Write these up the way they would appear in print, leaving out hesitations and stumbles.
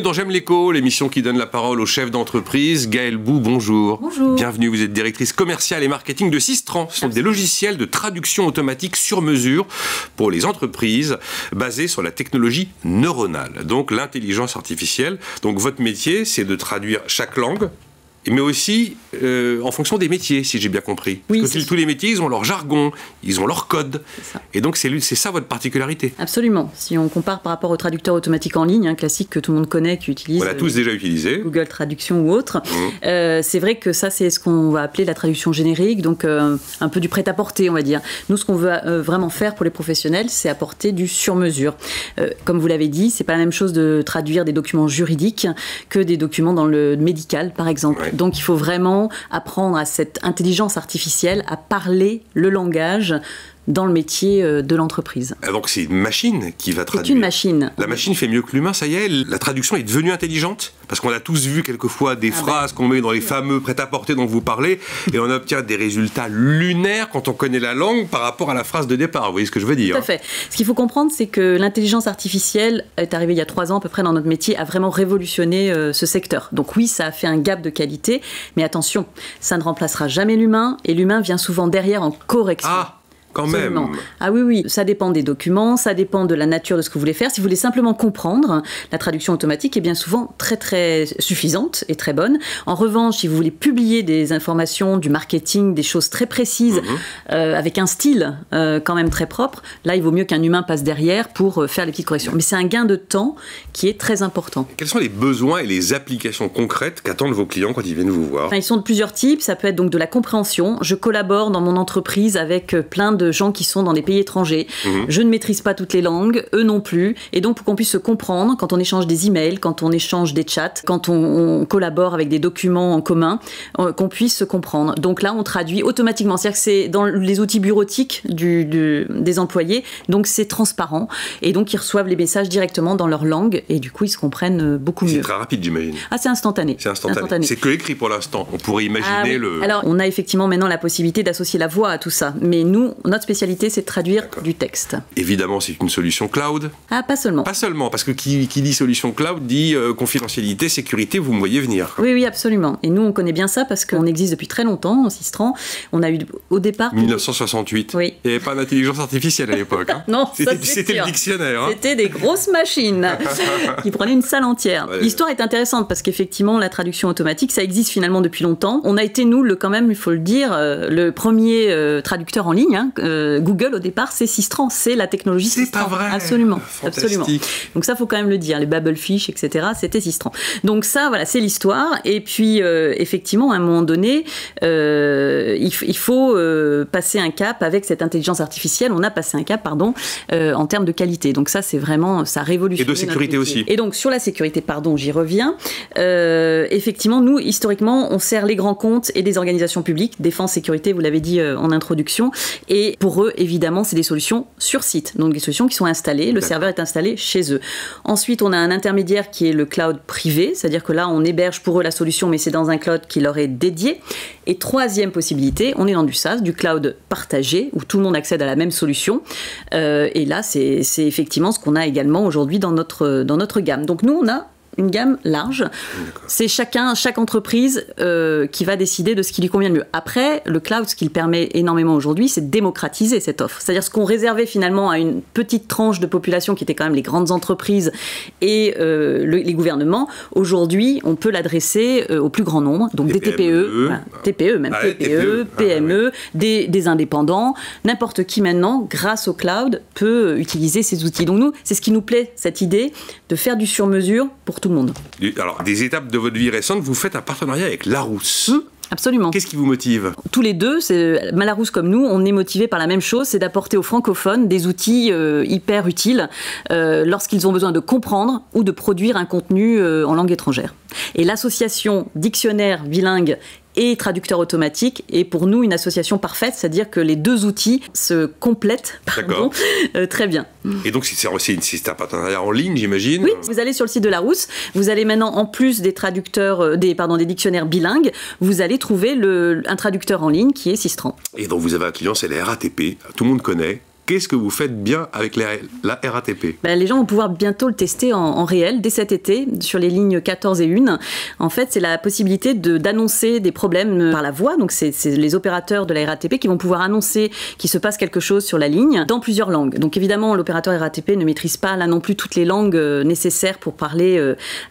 Bienvenue dans J'aime l'écho, l'émission qui donne la parole aux chefs d'entreprise. Gaëlle Bou, bonjour. Bonjour. Bienvenue, vous êtes directrice commerciale et marketing de Sistran. Ce sont des logiciels de traduction automatique sur mesure pour les entreprises basés sur la technologie neuronale, donc l'intelligence artificielle. Donc votre métier, c'est de traduire chaque langue, mais aussi en fonction des métiers, si j'ai bien compris. Oui, parce que tous les métiers, ils ont leur jargon, ils ont leur code. Ça. Et donc, c'est ça votre particularité. Absolument. Si on compare par rapport au traducteur automatique en ligne, classique que tout le monde connaît, qui utilise... On l'a tous déjà utilisé. Google Traduction ou autre. C'est vrai que ça, c'est ce qu'on va appeler la traduction générique, donc un peu du prêt-à-porter, on va dire. Nous, ce qu'on veut vraiment faire pour les professionnels, c'est apporter du sur-mesure. Comme vous l'avez dit, c'est pas la même chose de traduire des documents juridiques que des documents dans le médical, par exemple. Ouais. Donc il faut vraiment apprendre à cette intelligence artificielle à parler le langage dans le métier de l'entreprise. Donc c'est une machine qui va traduire. C'est une machine. La machine fait mieux que l'humain, ça y est, la traduction est devenue intelligente. Parce qu'on a tous vu quelquefois des phrases qu'on met dans les fameux prêt-à-porter dont vous parlez, et on obtient des résultats lunaires quand on connaît la langue par rapport à la phrase de départ. Vous voyez ce que je veux dire? Tout à fait. Ce qu'il faut comprendre, c'est que l'intelligence artificielle est arrivée il y a 3 ans à peu près dans notre métier, a vraiment révolutionné ce secteur. Donc oui, ça a fait un gap de qualité, mais attention, ça ne remplacera jamais l'humain, et l'humain vient souvent derrière en correction. Ah, quand Absolument. même. Ah oui, oui, ça dépend des documents, ça dépend de la nature de ce que vous voulez faire. Si vous voulez simplement comprendre, la traduction automatique est bien souvent très très suffisante et très bonne. En revanche, si vous voulez publier des informations, du marketing, des choses très précises, avec un style quand même très propre, là il vaut mieux qu'un humain passe derrière pour faire les petites corrections. Mais c'est un gain de temps qui est très important. Quels sont les besoins et les applications concrètes qu'attendent vos clients quand ils viennent vous voir? Enfin, ils sont de plusieurs types, ça peut être donc de la compréhension. Je collabore dans mon entreprise avec plein de gens qui sont dans des pays étrangers. Je ne maîtrise pas toutes les langues, eux non plus. Et donc, pour qu'on puisse se comprendre, quand on échange des emails, quand on échange des chats, quand on collabore avec des documents en commun, qu'on puisse se comprendre. Donc là, on traduit automatiquement. C'est-à-dire que c'est dans les outils bureautiques des employés. Donc, c'est transparent. Et donc, ils reçoivent les messages directement dans leur langue. Et du coup, ils se comprennent beaucoup mieux. C'est très rapide, j'imagine. Ah, c'est instantané. C'est instantané. C'est que écrit pour l'instant. On pourrait imaginer le... Alors, on a effectivement maintenant la possibilité d'associer la voix à tout ça. Mais nous, notre spécialité, c'est de traduire du texte. Évidemment, c'est une solution cloud. Ah, pas seulement. Pas seulement, parce que qui dit solution cloud dit confidentialité, sécurité, vous me voyez venir. Oui, oui, absolument. Et nous, on connaît bien ça parce qu'on existe depuis très longtemps, en Sistran. On a eu au départ... 1968. Oui. Il n'y avait pas d'intelligence artificielle à l'époque. Hein. Non, c'était le dictionnaire. Hein. C'était des grosses machines qui prenaient une salle entière. Ouais. L'histoire est intéressante parce qu'effectivement, la traduction automatique, ça existe finalement depuis longtemps. On a été, nous, quand même, il faut le dire, le premier traducteur en ligne. Google, au départ, c'est Sistran, c'est la technologie Sistran. C'est pas vrai. Absolument. Fantastique. Absolument. Donc ça, faut quand même le dire. Les Babelfish, etc., c'était Sistran. Donc ça, voilà, c'est l'histoire. Et puis, effectivement, à un moment donné, il faut passer un cap avec cette intelligence artificielle. On a passé un cap, pardon, en termes de qualité. Donc ça, c'est vraiment, ça révolutionne. Et de sécurité aussi. Et donc, sur la sécurité, pardon, j'y reviens. Effectivement, nous, historiquement, on sert les grands comptes et des organisations publiques, défense, sécurité, vous l'avez dit en introduction. Et pour eux, évidemment, c'est des solutions sur site, donc des solutions qui sont installées, le serveur est installé chez eux. Ensuite, on a un intermédiaire qui est le cloud privé, c'est-à-dire que là, on héberge pour eux la solution, mais c'est dans un cloud qui leur est dédié. Et troisième possibilité, on est dans du SaaS, du cloud partagé, où tout le monde accède à la même solution. Et là, c'est effectivement ce qu'on a également aujourd'hui dans notre gamme. Donc nous, on a une gamme large. C'est chaque entreprise qui va décider de ce qui lui convient le mieux. Après, le cloud, ce qu'il permet énormément aujourd'hui, c'est de démocratiser cette offre. C'est-à-dire ce qu'on réservait finalement à une petite tranche de population qui était quand même les grandes entreprises et les gouvernements. Aujourd'hui, on peut l'adresser au plus grand nombre. Donc des TPE, voilà, TPE même, TPE, PME, des indépendants. N'importe qui maintenant, grâce au cloud, peut utiliser ces outils. Donc nous, c'est ce qui nous plaît, cette idée de faire du sur-mesure pour tout le monde. Alors, des étapes de votre vie récente, vous faites un partenariat avec Larousse. Absolument. Qu'est-ce qui vous motive? Tous les deux, Malarousse comme nous, on est motivés par la même chose, c'est d'apporter aux francophones des outils hyper utiles lorsqu'ils ont besoin de comprendre ou de produire un contenu en langue étrangère. Et l'association dictionnaire bilingue et traducteur automatique est pour nous une association parfaite, c'est-à-dire que les deux outils se complètent très bien. Et donc c'est un partenariat en ligne, j'imagine? Oui, vous allez sur le site de Larousse, vous allez maintenant, en plus des traducteurs, des dictionnaires bilingues, vous allez trouver un traducteur en ligne qui est Sistran. Et donc vous avez un client, c'est la RATP, tout le monde connaît. qu'est-ce que vous faites bien avec la RATP? Les gens vont pouvoir bientôt le tester en réel, dès cet été, sur les lignes 14 et 1. En fait, c'est la possibilité d'annoncer des problèmes par la voix. Donc, c'est les opérateurs de la RATP qui vont pouvoir annoncer qu'il se passe quelque chose sur la ligne dans plusieurs langues. Donc, évidemment, l'opérateur RATP ne maîtrise pas là non plus toutes les langues nécessaires pour parler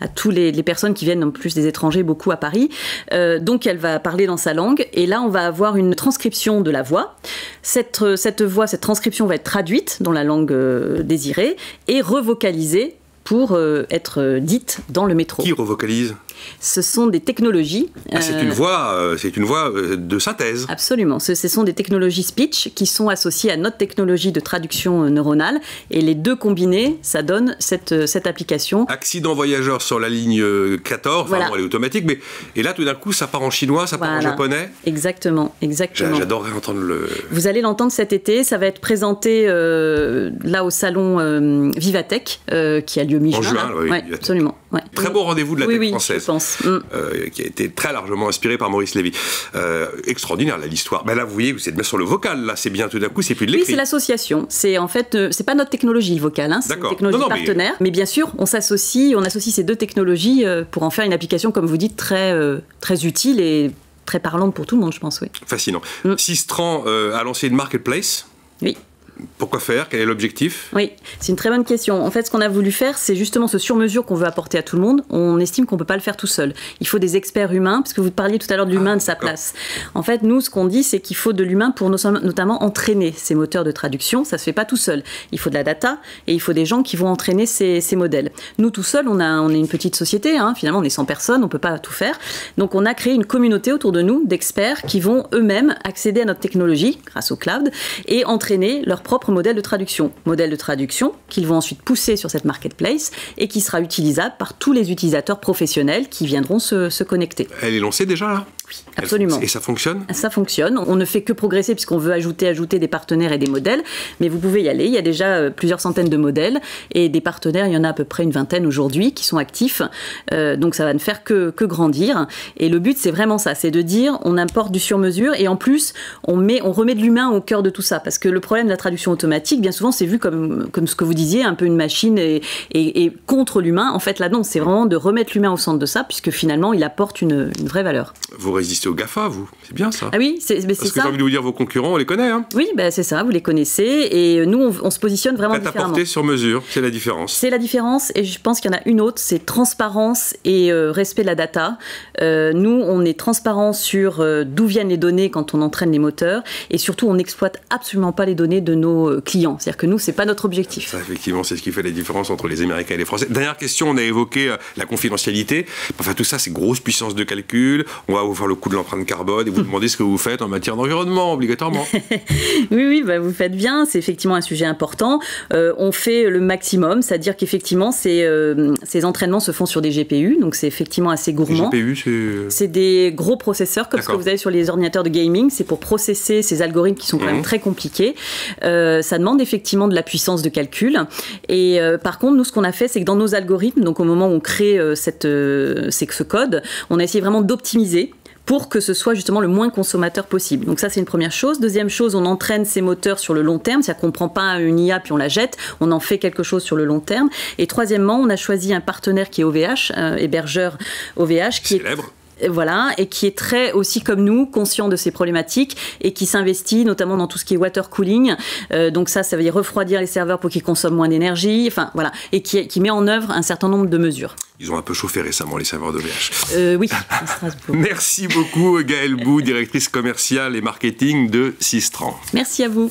à tous les personnes qui viennent, en plus des étrangers, beaucoup à Paris. Donc, elle va parler dans sa langue. Et là, on va avoir une transcription de la voix. Cette transcription va être traduite dans la langue désirée et revocalisée pour être dite dans le métro. Qui revocalise ? Ce sont des technologies. C'est une voix de synthèse. Absolument. Ce sont des technologies speech qui sont associées à notre technologie de traduction neuronale. Et les deux combinés, ça donne cette application. Accident voyageur sur la ligne 14, voilà. Bon, elle est automatique, mais et là tout d'un coup ça part en chinois, ça part en japonais. Exactement. J'adorerais entendre le... Vous allez l'entendre cet été, ça va être présenté là au salon Vivatech qui a lieu mi-juin. En juin, oui. Ouais, absolument. Ouais. Très beau rendez-vous de la tech française. Je pense. Qui a été très largement inspiré par Maurice Lévy. Extraordinaire là, l'histoire. Là vous voyez, vous êtes bien sur le vocal, là c'est bien tout d'un coup, c'est plus de l'écrit. Oui, c'est l'association. C'est en fait, c'est pas notre technologie vocale, c'est une technologie partenaire. Mais bien sûr, on associe ces deux technologies pour en faire une application, comme vous dites, très utile et très parlante pour tout le monde, je pense, oui. Fascinant. Sistran a lancé une marketplace. Oui. Pourquoi faire? Quel est l'objectif? Oui, c'est une très bonne question. En fait, ce qu'on a voulu faire, c'est justement ce sur-mesure qu'on veut apporter à tout le monde. On estime qu'on ne peut pas le faire tout seul. Il faut des experts humains, parce que vous parliez tout à l'heure de l'humain, de sa place. En fait, nous, ce qu'on dit, c'est qu'il faut de l'humain pour notamment entraîner ces moteurs de traduction. Ça ne se fait pas tout seul. Il faut de la data et il faut des gens qui vont entraîner ces modèles. Nous, tout seuls, on est une petite société. Finalement, on est 100 personnes, on ne peut pas tout faire. Donc, on a créé une communauté autour de nous d'experts qui vont eux-mêmes accéder à notre technologie, grâce au cloud, et entraîner leur propre modèle de traduction qu'ils vont ensuite pousser sur cette marketplace et qui sera utilisable par tous les utilisateurs professionnels qui viendront se connecter. Elle est lancée déjà là? Oui, absolument. Et ça fonctionne? Ça fonctionne. On ne fait que progresser puisqu'on veut ajouter des partenaires et des modèles, mais vous pouvez y aller. Il y a déjà plusieurs centaines de modèles et des partenaires, il y en a à peu près une vingtaine aujourd'hui qui sont actifs. Donc ça va ne faire que grandir. Et le but, c'est vraiment ça, c'est de dire on importe du sur-mesure et en plus, on remet de l'humain au cœur de tout ça. Parce que le problème de la traduction automatique, bien souvent, c'est vu comme ce que vous disiez, un peu une machine et contre l'humain. En fait, là, non, c'est vraiment de remettre l'humain au centre de ça, puisque finalement, il apporte une vraie valeur. Vous résistez aux GAFA, vous? C'est bien ça? Ah oui, c'est ça. Parce que j'ai envie de vous dire, vos concurrents, on les connaît. Oui, c'est ça, vous les connaissez. Et nous, on se positionne vraiment différemment. Apporter sur mesure, c'est la différence. C'est la différence, et je pense qu'il y en a une autre, c'est transparence et respect de la data. Nous, on est transparent sur d'où viennent les données quand on entraîne les moteurs, et surtout, on n'exploite absolument pas les données de nos clients. C'est-à-dire que nous, c'est pas notre objectif. Ça, effectivement, c'est ce qui fait la différence entre les Américains et les Français. Dernière question, on a évoqué la confidentialité. Enfin, tout ça, c'est grosse puissance de calcul. On va vous faire le coup de l'empreinte carbone et vous demander ce que vous faites en matière d'environnement, obligatoirement. Oui, vous faites bien. C'est effectivement un sujet important. On fait le maximum, c'est-à-dire qu'effectivement, ces entraînements se font sur des GPU, donc c'est effectivement assez gourmand. Les GPU, c'est des gros processeurs, comme ce que vous avez sur les ordinateurs de gaming. C'est pour processer ces algorithmes qui sont quand même très compliqués. Ça demande effectivement de la puissance de calcul. Et par contre, nous, ce qu'on a fait, c'est que dans nos algorithmes, donc au moment où on crée ce code, on a essayé vraiment d'optimiser pour que ce soit justement le moins consommateur possible. Donc ça, c'est une première chose. Deuxième chose, on entraîne ces moteurs sur le long terme, c'est-à-dire qu'on ne prend pas une IA puis on la jette, on en fait quelque chose sur le long terme. Et troisièmement, on a choisi un partenaire qui est OVH, hébergeur OVH, qui célèbre. Voilà, et qui est très aussi comme nous, conscient de ces problématiques et qui s'investit notamment dans tout ce qui est water cooling. Donc ça veut dire refroidir les serveurs pour qu'ils consomment moins d'énergie, enfin voilà, et qui met en œuvre un certain nombre de mesures. Ils ont un peu chauffé récemment, les serveurs d'OVH. Oui, à Strasbourg. Merci beaucoup, Gaëlle Bou, directrice commerciale et marketing de Sistran. Merci à vous.